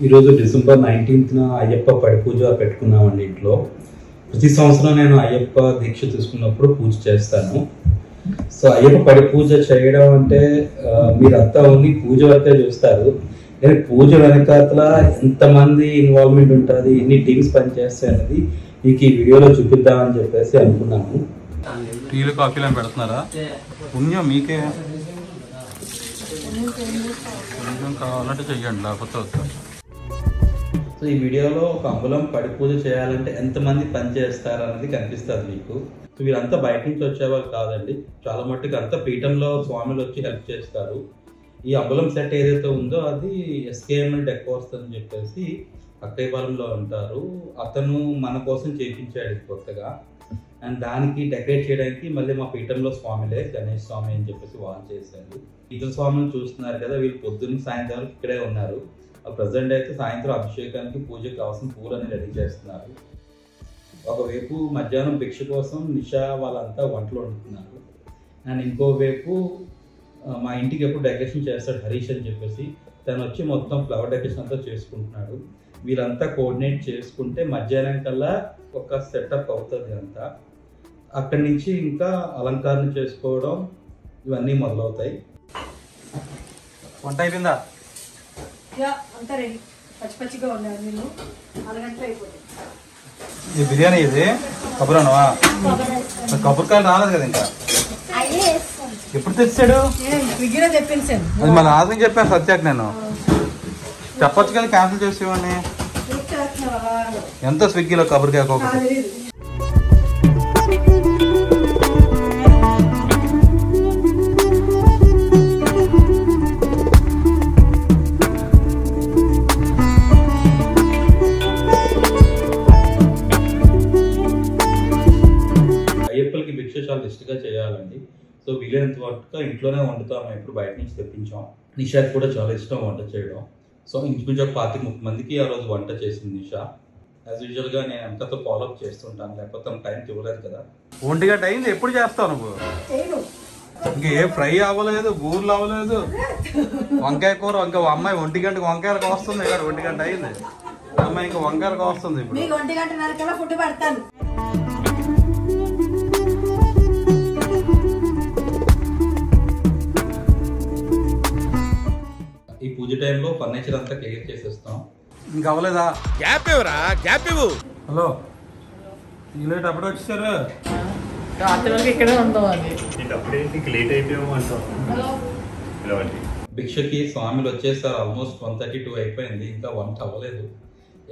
ఈరోజు డిసెంబర్ 19న అయ్యప్ప పడి పూజ పెట్టుకున్నామండి ఇంట్లో. ప్రతి సంవత్సరం నేను అయ్యప్ప దీక్ష తీసుకున్నప్పుడు పూజ చేస్తాను. సో అయ్యప్ప పడి పూజ చేయడం అంటే మీరంతా ఓన్లీ పూజ వరకే చూస్తారు. కానీ పూజ వెనకాతల ఎంతమంది ఇన్వాల్వ్మెంట్ ఉంటుంది, ఎన్ని టీమ్స్ పనిచేస్తాయి అనేది మీకు ఈ వీడియోలో చూపిద్దామని చెప్పేసి అనుకున్నాను. టీలు కాఫీలు అని పెడుతున్నారా? పుణ్యం మీకే, కొంచెం కావాలంటే చెయ్యండి, లేకపోతే వద్దు. సో ఈ వీడియోలో ఒక అంబలం పడి పూజ చేయాలంటే ఎంతమంది పని చేస్తారు అనేది కనిపిస్తుంది మీకు. సో వీరంతా బయట నుంచి వచ్చేవాళ్ళు కాదండి, చాలా మట్టుకు అంతా పీఠంలో స్వాములు వచ్చి హెల్ప్ చేస్తారు. ఈ అంబలం సెట్ ఏదైతే ఉందో అది ఎస్కేఎంఎల్ డెకోర్స్ అని చెప్పేసి అక్కయ్యపాలెంలో ఉంటారు. అతను మన కోసం చేయించాడు కొత్తగా. అండ్ దానికి డెకరేట్ చేయడానికి మళ్ళీ మా పీఠంలో స్వామిలే, గణేష్ స్వామి అని చెప్పేసి వాళ్ళు చేశారు. ఇద్దరు స్వామిని చూస్తున్నారు కదా, వీళ్ళు పొద్దున్న సాయంత్రం ఇక్కడే ఉన్నారు. ప్రజెంట్ అయితే సాయంత్రం అభిషేకానికి పూజకి కావాల్సిన పూలని రెడీ చేస్తున్నారు. ఒకవైపు మధ్యాహ్నం భిక్ష కోసం నిషా వాళ్ళంతా వంటలు వండుతున్నారు. అండ్ ఇంకోవైపు మా ఇంటికి ఎప్పుడు డెకరేషన్ చేస్తాడు హరీష్ అని చెప్పేసి, తను వచ్చి మొత్తం ఫ్లవర్ డెకరేషన్ అంతా చేసుకుంటున్నాడు. వీళ్ళంతా కోఆర్డినేట్ చేసుకుంటే మధ్యాహ్నం కల్లా ఒక సెటప్ అవుతుంది అంతా. అక్కడి నుంచి ఇంకా అలంకరణ చేసుకోవడం ఇవన్నీ మొదలవుతాయి. వంట అయిపోయిందా? అంతా రెడీ, పచ్చి పచ్చిగా ఉన్నారు. నేను అరగంటలో అయిపోయింది. ఇది బిర్యానీ, ఇది కొబ్బరినవా? కొబ్బరికాయలు రాలేదు కదా ఇంకా. ఎప్పుడు తెచ్చాడు? స్విగ్గీలో తెప్పించాను. అది మన ఆదరణ చెప్పాను సత్యాకి, నేను చెప్పొచ్చు కానీ క్యాన్సిల్ చేసేవాడిని. ఎంత స్విగ్గీలో కొబ్బరికాయ ఒక్కొక్కటి? అయ్యప్పలకి భిక్ష చాలా ఇష్టంగా చేయాలండి. సో వీలైనంత వరకు ఇంట్లోనే వండుతాం, ఎప్పుడు బయట నుంచి తెప్పించాం. నిషాకి కూడా చాలా ఇష్టం వంట చేయడం. సో ఇంచుమించు 25-30 మందికి ఆ రోజు వంట చేసింది నిషా. యాజ్ యూజువల్గా నేను ఎంతతో ఫాలోఅప్ చేస్తుంటాను, లేకపోతే టైంకి ఇవ్వలేదు కదా. 1 గంట అయింది, ఎప్పుడు చేస్తావు నువ్వు? ఇంక ఏ ఫ్రై అవ్వలేదు, బూర్లు అవ్వలేదు, వంకాయ కూర ఇంకా అమ్మాయి 1 గంటకు వంకాయలకు వస్తుంది. ఇక్కడ 1 గంట అయింది, అమ్మాయి ఇంకా వంకాయలకు వస్తుంది. ఇప్పుడు 1 గంటన్నరకల్లా ఫుడ్ పడతాను. ఈ పూజ టైంలో ఫర్నిచర్ అంతా క్లియర్ చేసేస్తాం. ఇంకా అవ్వలేదా? గ్యాప్ ఇవ్వరా, గ్యాప్ ఇవ్వు. హలో, లేట్ అప్పుడు వచ్చేసారు. రాత్రి వరకు ఇక్కడే ఉందాం. అది లేట్ అయిపోయాము అంటాం. భిక్షకి స్వామిలు వచ్చేసారు. ఆల్మోస్ట్ 1:32 అయిపోయింది, ఇంకా వంట అవ్వలేదు.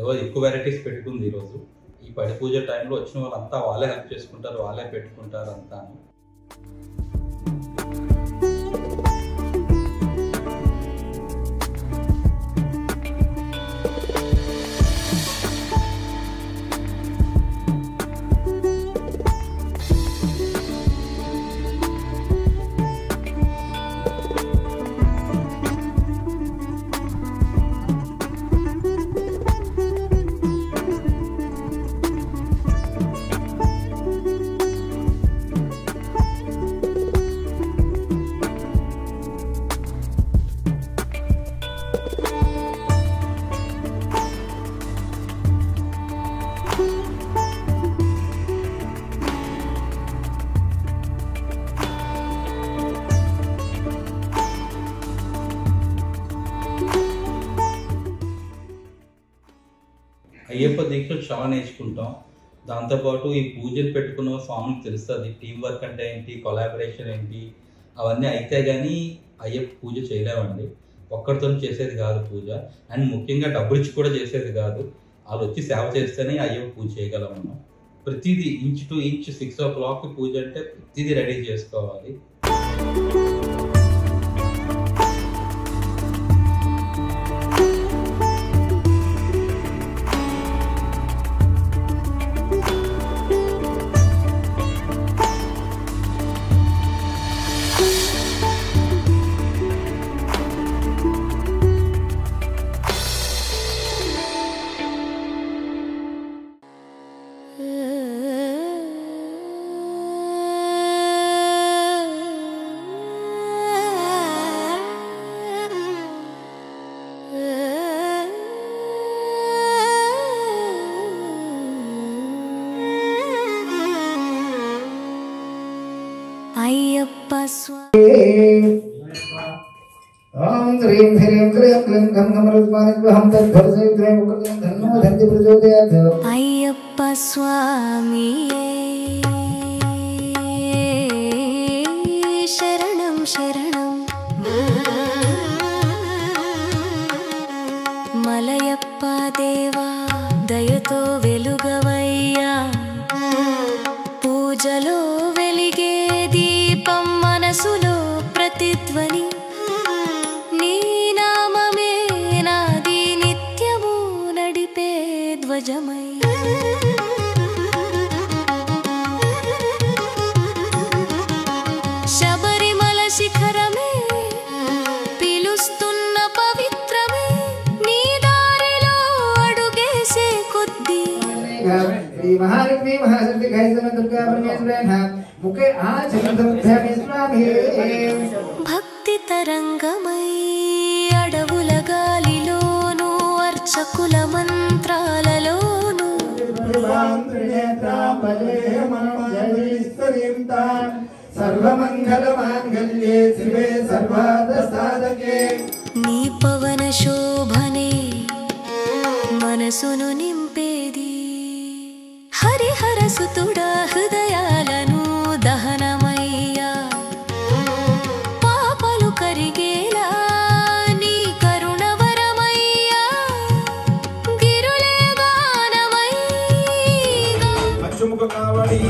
ఏవో ఎక్కువ వెరైటీస్ పెట్టుకుంది ఈరోజు. ఈ పడి పూజ టైంలో వచ్చిన వాళ్ళంతా వాళ్ళే హెల్ప్ చేసుకుంటారు, వాళ్ళే పెట్టుకుంటారు అంతా. అయ్యప్ప దీక్షలు చాలా నేర్చుకుంటాం. దాంతోపాటు ఈ పూజలు పెట్టుకున్న స్వామికి తెలుస్తుంది టీం వర్క్ అంటే ఏంటి, కొలాబరేషన్ ఏంటి, అవన్నీ అయితే కానీ అయ్యప్ప పూజ చేయలేమండి. ఒక్కరితో చేసేది కాదు పూజ. అండ్ ముఖ్యంగా డబ్బులు ఇచ్చి కూడా చేసేది కాదు. వాళ్ళు వచ్చి సేవ చేస్తేనే అయ్యప్ప పూజ చేయగలం మనం. ప్రతిదీ ఇంచ్ టు ఇంచ్ 6 o'clock పూజ అంటే ప్రతిదీ రెడీ చేసుకోవాలి. ఓం హ్రీం హ్రీం క్లీం క్లీం గం గం రుద్మానిద్వహం తద్భర్సే ద్రేం ఉక్రయం ధన్నో ధన్తి ప్రచోదయాత్. అయ్యప్ప స్వామియే శరణం శరణం. మలయప్ప దేవా దయతో వెలుగవయ్యా, పూజలో వెలిగే దీపం మనసులో ప్రతిధ్వని, నీ నామమే నాది నిత్యము నడిపే ధ్వజమై. శబరిమల శిఖరమే పిలుస్తున్న పవిత్రమే, నీ దారిలో అడుగేసే కొద్దీ శ్రీ మహాలక్ష్మి మహాశక్తి గైసమ దుర్గా పరమేశ్వరేణ ముఖే ఆచరించముధ్యామి స్వామి. భక్తి తరంగమై అడవుల గాలిలోను అర్చకుల మంత్రాలలోను సర్వమంగళమాంగళ్యే శివే సర్వార్థ సాధకే. నీ పవన శోభనే మనసును నింపేది, హరిహర సుతుడా హృదయాలను దహనమయ్యా, పాపలు కరిగేలా నీ కరుణవరమయ్యా, గిరులే గానమయ్యా. అచ్చుముఖ కావడి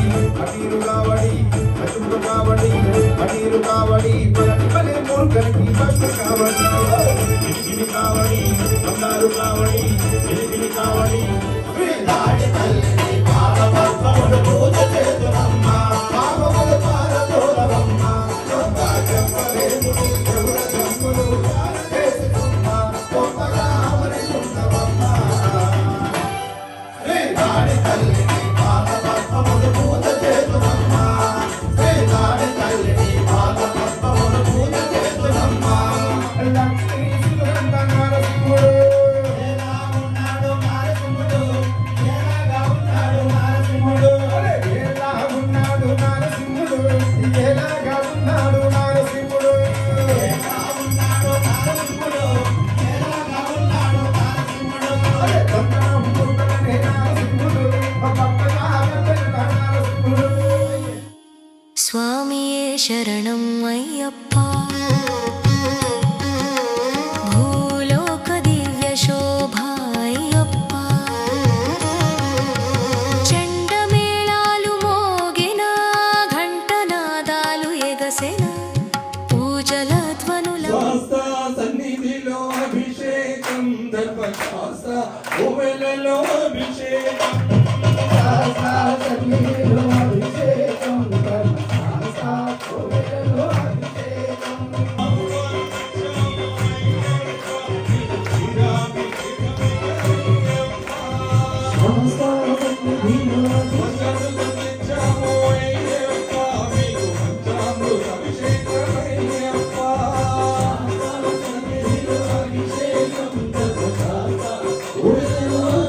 అటీరు కావడి, అచ్చుముఖ కావడి అటీరు కావడి, పలని పలే మురుగనికి భక్త కావడి, గిరిగిరి కావడి బంగారు కావడి, గిరిగిరి కావడి. స్వామియే శరణం అయ్యప్ప. భూలోక దివ్య శోభా అయ్యప్ప, చండమేళాలు మోగిన ఘంటనాదాలు ఎగసెన, పూజల ధ్వనుల సన్నిధిలో అభిషేకం ధర్మశాస్త్ర ఓవెలలో అభిషేకం, సన్నిధిలో అభిషేకం ధర్మశాస్త్ర ఓవెలలో అభిషేకం.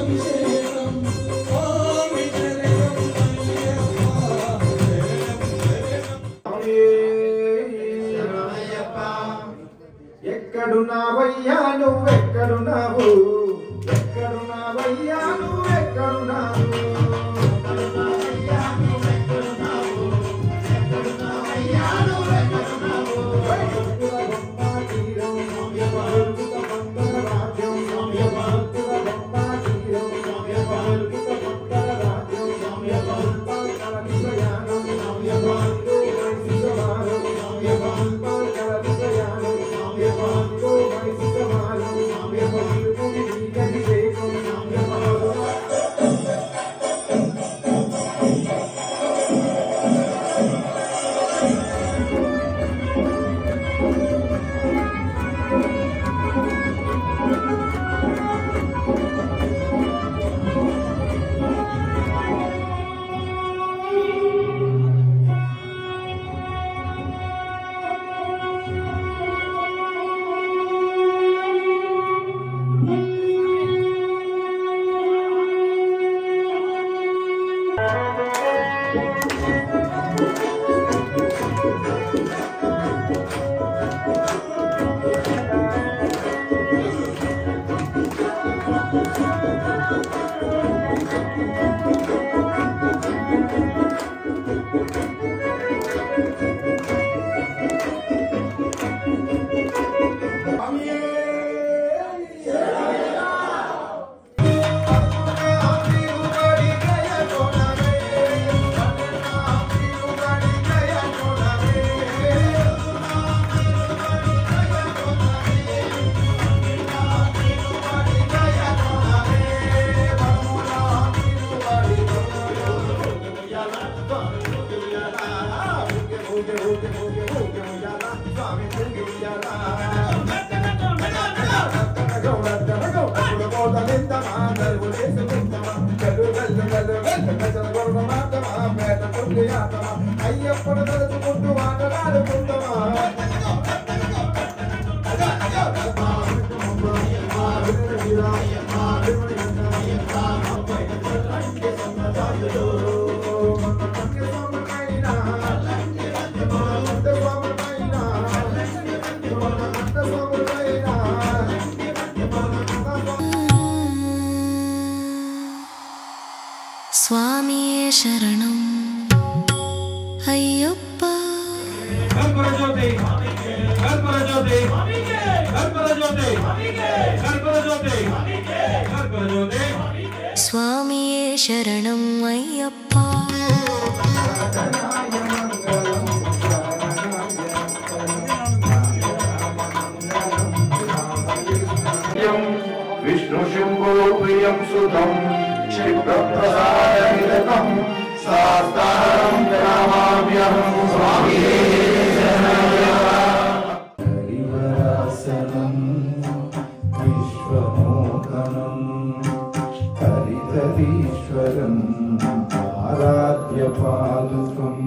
అభిషేకం అయ్యప్పను తలుచుకుంటూ మాట్లాడుకుంటామా స్వామియే శరణం అయ్యప్ప స్వామియే శరణం అయ్యప్ప విష్ణు శంభో ప్రియం సుతం క్షిప్రప్రసాదనిరతం శాస్త్రం నమామ్యహం స్వామియే హరివరాసనం విశ్వమోహనం హరితరీశ్వరం ఆరాధ్య పాదుకం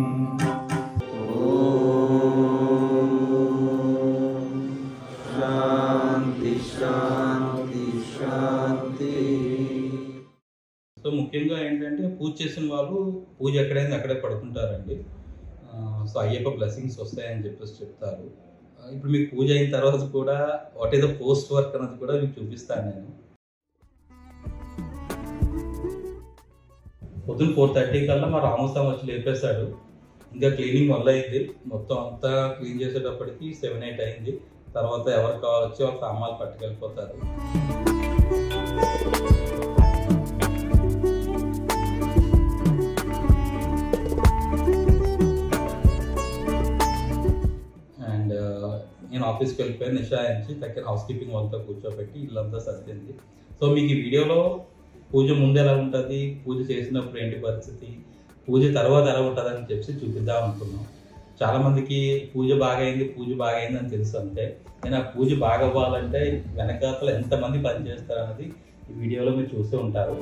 శాంతి శాంతి శాంతి. సో ముఖ్యంగా ఏంటంటే పూజ చేసిన వాళ్ళు పూజ ఎక్కడైంది అక్కడే పడుకుంటారండి. సో అయ్యప్ప బ్లెస్సింగ్స్ వస్తాయని చెప్పేసి చెప్తారు. ఇప్పుడు మీకు పూజ అయిన తర్వాత కూడా what is the post work అన్నది కూడా మీకు చూపిస్తాను నేను. పొద్దున్న 4:30 కల్లా మా రామస్వామి వచ్చి లేపేశాడు. ఇంకా క్లీనింగ్ మొదలైంది. మొత్తం అంతా క్లీన్ చేసేటప్పటికి 7-8 అయింది. తర్వాత ఎవరు కావాలొచ్చి వాళ్ళ సామాన్లు పట్టుకెళ్ళిపోతారు. అండ్ నేను ఆఫీస్కి వెళ్ళిపోయి నిషాయించి దగ్గర హౌస్ కీపింగ్ వాళ్ళతో కూర్చోబెట్టి ఇల్లంతా సర్దింది. సో మీకు ఈ వీడియోలో పూజ ముందు ఎలా ఉంటుంది, పూజ చేసినప్పుడు ఏంటి పరిస్థితి, పూజ తర్వాత ఎలా ఉంటుంది అని చెప్పి చూపిద్దాం అనుకున్నాం. చాలామందికి పూజ బాగా అయింది అని తెలుసు. అంతే నేను ఆ పూజ బాగా అవ్వాలంటే వెనకాతల ఎంతమంది పని చేస్తారు అన్నది ఈ వీడియోలో మీరు చూస్తూ ఉంటారు.